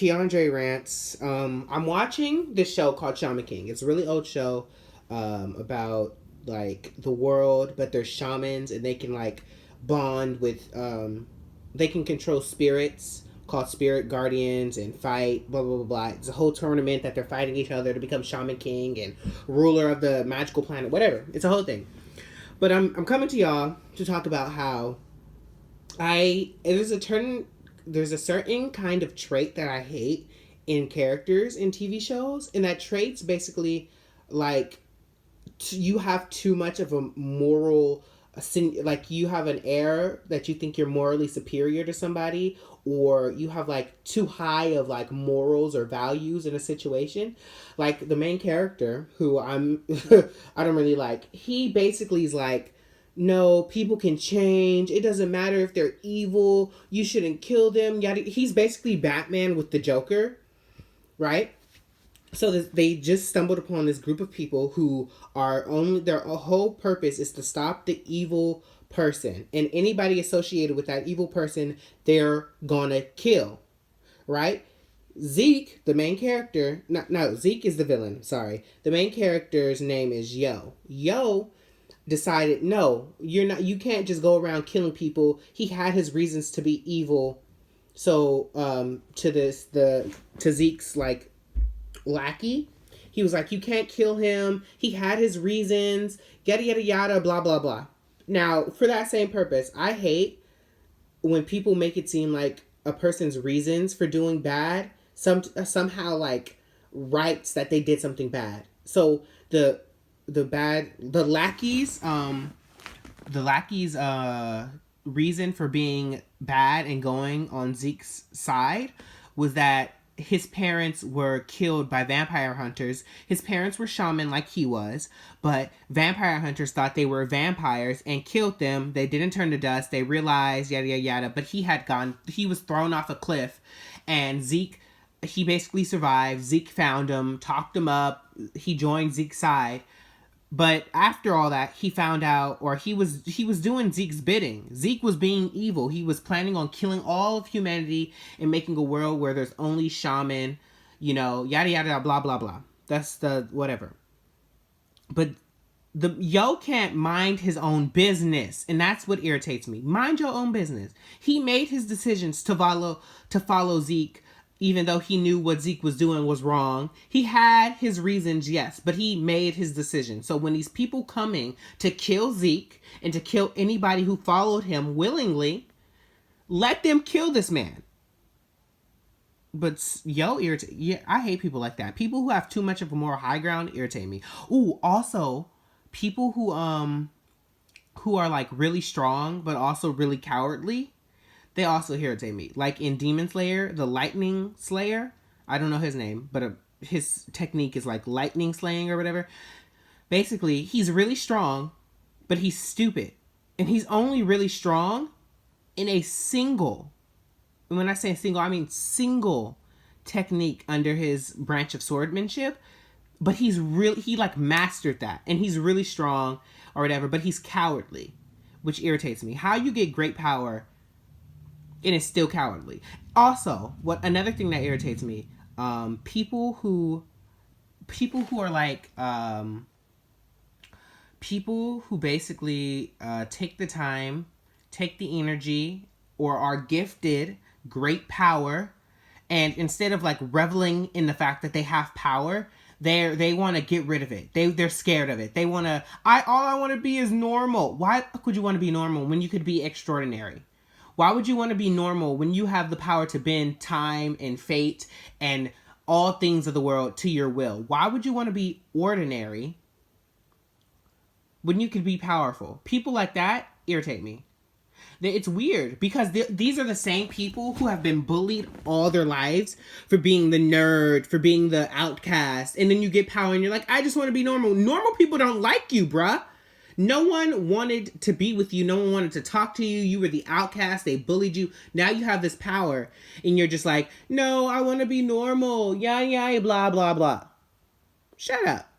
Keiandre Rants. I'm watching this show called Shaman King. It's a really old show about like the world, but they're shamans and they can like bond with. They can control spirits called spirit guardians and fight. Blah blah blah blah. It's a whole tournament that they're fighting each other to become Shaman King and ruler of the magical planet. Whatever. It's a whole thing. But I'm coming to y'all to talk about how there's a certain kind of trait that I hate in characters in TV shows, and that trait's basically like you have too much of a moral, like you have an air that you think you're morally superior to somebody, or you have like too high of like morals or values in a situation. Like the main character who I don't really like, he basically is like, no, people can change. It doesn't matter if they're evil. You shouldn't kill them. Yada. He's basically Batman with the Joker, right? So they just stumbled upon this group of people who are only their whole purpose is to stop the evil person, and anybody associated with that evil person, they're gonna kill, right? Zeke, the main character, no, Zeke is the villain. Sorry, the main character's name is Yo. Yo decided, no, you're not. You can't just go around killing people. He had his reasons to be evil. So to Zeke's like lackey, he was like, you can't kill him. He had his reasons. Yada yada yada. Blah blah blah. Now, for that same purpose, I hate when people make it seem like a person's reasons for doing bad somehow like rights that they did something bad. So the lackey's reason for being bad and going on Zeke's side was that his parents were killed by vampire hunters. His parents were shaman like he was, but vampire hunters thought they were vampires and killed them. They didn't turn to dust. They realized yada yada yada, but he was thrown off a cliff, and Zeke, he basically survived. Zeke found him, talked him up. He joined Zeke's side. But after all that, he found out, or he was doing Zeke's bidding. Zeke was being evil. He was planning on killing all of humanity and making a world where there's only shaman, yada yada blah blah blah. That's the whatever. But the Yo can't mind his own business, and that's what irritates me. Mind your own business. He made his decisions to follow Zeke. Even though he knew what Zeke was doing was wrong, he had his reasons, yes, but he made his decision. So when these people coming to kill Zeke and to kill anybody who followed him willingly, let them kill this man. But Yo irritate. Yeah, I hate people like that. People who have too much of a moral high ground irritate me. Ooh, also people who are like really strong but also really cowardly. They also irritate me. Like in Demon Slayer, the Lightning Slayer. I don't know his name, but his technique is like lightning slaying or whatever. Basically, he's really strong, but he's stupid. And he's only really strong in a single, and when I say single, I mean single technique under his branch of swordsmanship. But he like mastered that. And he's really strong or whatever, but he's cowardly, which irritates me. How you get great power and it's still cowardly. Also, another thing that irritates me, people who are like, people who basically take the time, take the energy, or are gifted great power, and instead of like reveling in the fact that they have power, they want to get rid of it. They're scared of it. They want to. All I want to be is normal. Why could you want to be normal when you could be extraordinary? Why would you want to be normal when you have the power to bend time and fate and all things of the world to your will? Why would you want to be ordinary when you could be powerful? People like that irritate me. It's weird because these are the same people who have been bullied all their lives for being the nerd, for being the outcast. And then you get power and you're like, I just want to be normal. Normal people don't like you, bruh. No one wanted to be with you. No one wanted to talk to you. You were the outcast. They bullied you. Now you have this power and you're just like, no, I want to be normal. Yeah, blah, blah, blah. Shut up.